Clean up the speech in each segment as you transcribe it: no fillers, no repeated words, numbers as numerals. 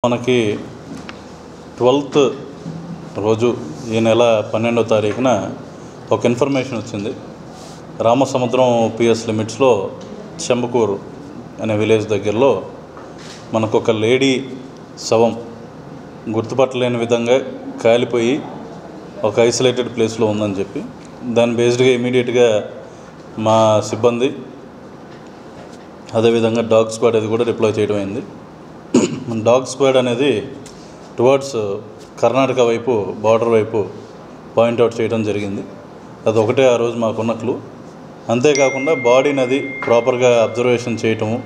మనకి 12th రోజు ఈ నెల 12వ తారీఖున ఒక ఇన్ఫర్మేషన్ వచ్చింది. రామసముద్రం పిఎస్ లిమిట్స్లో చెంబకూరు అనే విలేజ్ దగ్గరలో మనకు ఒక లేడీ శవం గుర్తుపట్టలేని విధంగా కాలిపోయి ఒక ఐసోలేటెడ్ ప్లేస్లో ఉందని చెప్పి దాని బేస్డ్గా ఇమీడియట్గా మా సిబ్బంది అదేవిధంగా డాగ్ స్క్వాడ్ అది కూడా డిప్లాయ్ చేయడం అయింది. డాగ్ స్క్వాడ్ అనేది టువర్డ్స్ కర్ణాటక వైపు బార్డర్ వైపు పాయింట్అవుట్ చేయడం జరిగింది. అది ఒకటే ఆ రోజు మాకున్న క్లూ. అంతేకాకుండా బాడీని అది ప్రాపర్గా అబ్జర్వేషన్ చేయటము,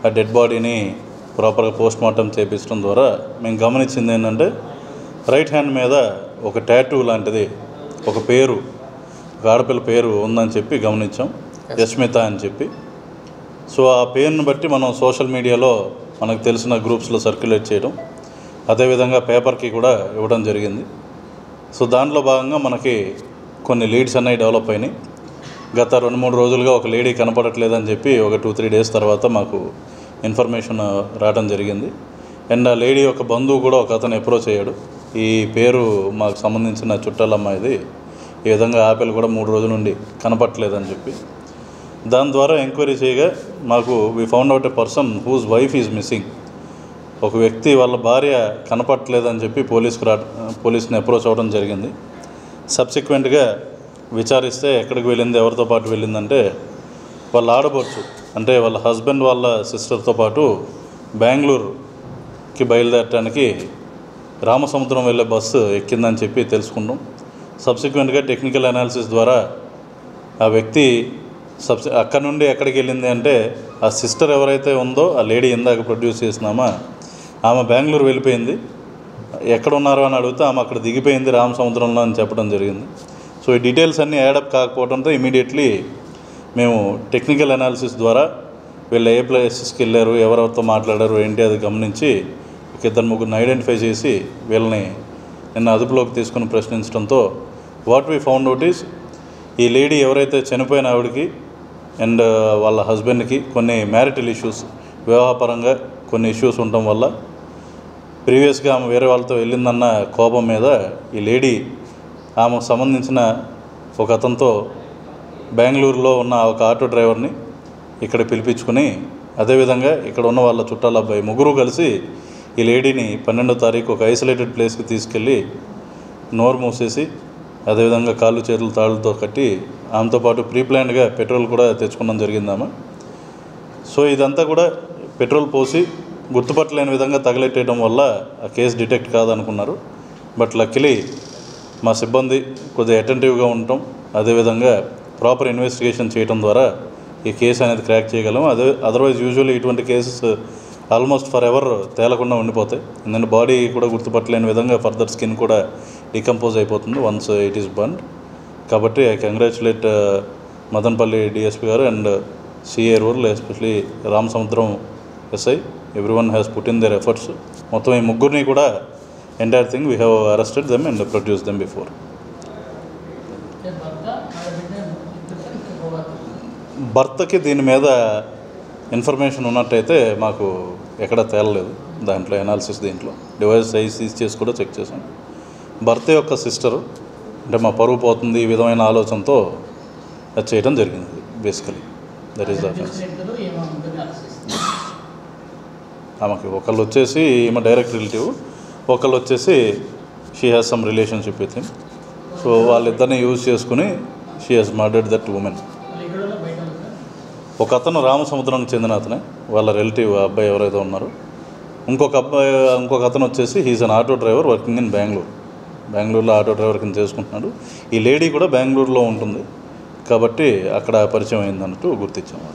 ఆ డెడ్ బాడీని ప్రాపర్గా పోస్ట్ మార్టం చేయించడం ద్వారా మేము గమనించింది ఏంటంటే రైట్ హ్యాండ్ మీద ఒక టాటూ లాంటిది ఒక పేరు, ఒక ఆడపిల్ల పేరు ఉందని చెప్పి గమనించాం, యష్మిత అని చెప్పి. సో ఆ పేరుని బట్టి మనం సోషల్ మీడియాలో మనకు తెలిసిన గ్రూప్స్లో సర్క్యులేట్ చేయడం, అదేవిధంగా పేపర్కి కూడా ఇవ్వడం జరిగింది. సో దాంట్లో భాగంగా మనకి కొన్ని లీడ్స్ అనేవి డెవలప్ అయినాయి. గత 2-3 రోజులుగా ఒక లేడీ కనపడట్లేదని చెప్పి ఒక 2-3 డేస్ తర్వాత మాకు ఇన్ఫర్మేషన్ రావడం జరిగింది. అండ్ ఆ లేడీ యొక్క బంధువు కూడా ఒక అతను అప్రోచ్ అయ్యాడు, ఈ పేరు మాకు సంబంధించిన చుట్టాలమ్మాయిది, ఈ విధంగా ఆపిల్ కూడా 3 రోజుల నుండి కనపడట్లేదని చెప్పి. దాని ద్వారా ఎంక్వైరీ చేయగా మాకు we found out a person whose wife is missing. ఒక వ్యక్తి వాళ్ళ భార్య కనపడట్లేదని చెప్పి పోలీస్ని అప్రోచ్ అవ్వడం జరిగింది. సబ్సిక్వెంట్గా విచారిస్తే ఎక్కడికి వెళ్ళింది, ఎవరితో పాటు వెళ్ళిందంటే వాళ్ళ ఆడపడుచు అంటే వాళ్ళ హస్బెండ్ వాళ్ళ సిస్టర్తో పాటు బెంగళూరుకి బయలుదేరడానికి రామసముద్రం వెళ్ళే బస్సు ఎక్కిందని చెప్పి తెలుసుకున్నాం. సబ్సిక్వెంట్గా టెక్నికల్ అనాలిసిస్ ద్వారా ఆ వ్యక్తి అక్కడ నుండి ఎక్కడికి వెళ్ళింది అంటే ఆ సిస్టర్ ఎవరైతే ఉందో ఆ లేడీ ఇందాక ప్రొడ్యూస్ చేసినామా ఆమె బెంగళూరు వెళ్ళిపోయింది. ఎక్కడ ఉన్నారో అని అడిగితే ఆమె అక్కడ దిగిపోయింది రామసముద్రంలో అని చెప్పడం జరిగింది. సో ఈ డీటెయిల్స్ అన్నీ యాడప్ కాకపోవడంతో ఇమీడియట్లీ మేము టెక్నికల్ అనాలిసిస్ ద్వారా వీళ్ళు ఏ ప్లేసెస్కి వెళ్ళారు, ఎవరెవరితో మాట్లాడారు ఏంటి అది గమనించి ఒక 2-3 ఐడెంటిఫై చేసి వీళ్ళని నిన్న అదుపులోకి తీసుకుని ప్రశ్నించడంతో what we found out is ఈ లేడీ ఎవరైతే చనిపోయిన ఆవిడకి అండ్ వాళ్ళ హస్బెండ్కి కొన్ని మ్యారిటల్ ఇష్యూస్, వివాహపరంగా కొన్ని ఇష్యూస్ ఉండటం వల్ల ప్రీవియస్గా ఆమె వేరే వాళ్ళతో వెళ్ళిందన్న కోపం మీద ఈ లేడీ ఆమెకు సంబంధించిన ఒక అతనితో బెంగళూరులో ఉన్న ఒక ఆటో డ్రైవర్ని ఇక్కడ పిలిపించుకుని అదేవిధంగా ఇక్కడ ఉన్న వాళ్ళ చుట్టాల అబ్బాయి ముగ్గురు కలిసి ఈ లేడీని 12వ తారీఖు ఒక ఐసోలేటెడ్ ప్లేస్కి తీసుకెళ్ళి నోరు మూసేసి అదేవిధంగా కాళ్ళు చేతులు తాళ్ళతో కట్టి ఆమెతో పాటు ప్రీప్లాన్డ్గా పెట్రోల్ కూడా తెచ్చుకోవడం జరిగిందామా. సో ఇదంతా కూడా పెట్రోల్ పోసి గుర్తుపట్టలేని విధంగా తగలెట్టేయడం వల్ల ఆ కేసు డిటెక్ట్ కాదనుకున్నారు. బట్ లక్కీలీ మా సిబ్బంది కొద్దిగా అటెంటివ్గా ఉండటం, అదేవిధంగా ప్రాపర్ ఇన్వెస్టిగేషన్ చేయడం ద్వారా ఈ కేసు అనేది క్రాక్ చేయగలం. అదర్వైజ్ యూజువల్లీ ఇటువంటి కేసెస్ ఆల్మోస్ట్ ఫర్ ఎవర్ తేలకుండా ఉండిపోతాయి. ఎందుకంటే బాడీ కూడా గుర్తుపట్టలేని విధంగా ఫర్దర్ స్కిన్ కూడా డికంపోజ్ అయిపోతుంది వన్స్ ఇట్ ఈస్ బర్న్డ్. కాబట్టి ఐ కంగ్రాచులేట్ మదనపల్లి డిఎస్పీ గారు and CA rural, especially Ramasamudram SI. Everyone has put in their efforts. మొత్తం ఈ ముగ్గురిని కూడా entire thing we have arrested them and produce them before. భర్తకి దీని మీద ఇన్ఫర్మేషన్ ఉన్నట్టయితే మాకు ఎక్కడ తేలలేదు. దాంట్లో ఎనాలిసిస్ దీంట్లో డివైస్ సీజ్ చేసి కూడా చెక్ చేసాం. భర్త యొక్క సిస్టరు అంటే మా పరువు పోతుంది ఈ విధమైన ఆలోచనతో అది చేయడం జరిగింది. Basically that is the offence. ఆమెకి ఒకళ్ళు వచ్చేసి ఈమె డైరెక్ట్ రిలేటివ్, ఒకళ్ళు వచ్చేసి she has some relationship with him. So వాళ్ళిద్దరిని యూజ్ చేసుకుని she has murdered that women. ఒక అతను రామసముద్రానికి చెందిన అతనే, వాళ్ళ రిలేటివ్ అబ్బాయి ఎవరైతే ఉన్నారో. ఇంకొక అతను వచ్చేసి he's an auto driver working in బెంగళూరులో ఆటో డ్రైవర్ కింద చేసుకుంటున్నాడు. ఈ లేడీ కూడా బెంగళూరులో ఉంటుంది కాబట్టి అక్కడ పరిచయం అయిందన్నట్టు గుర్తించాము.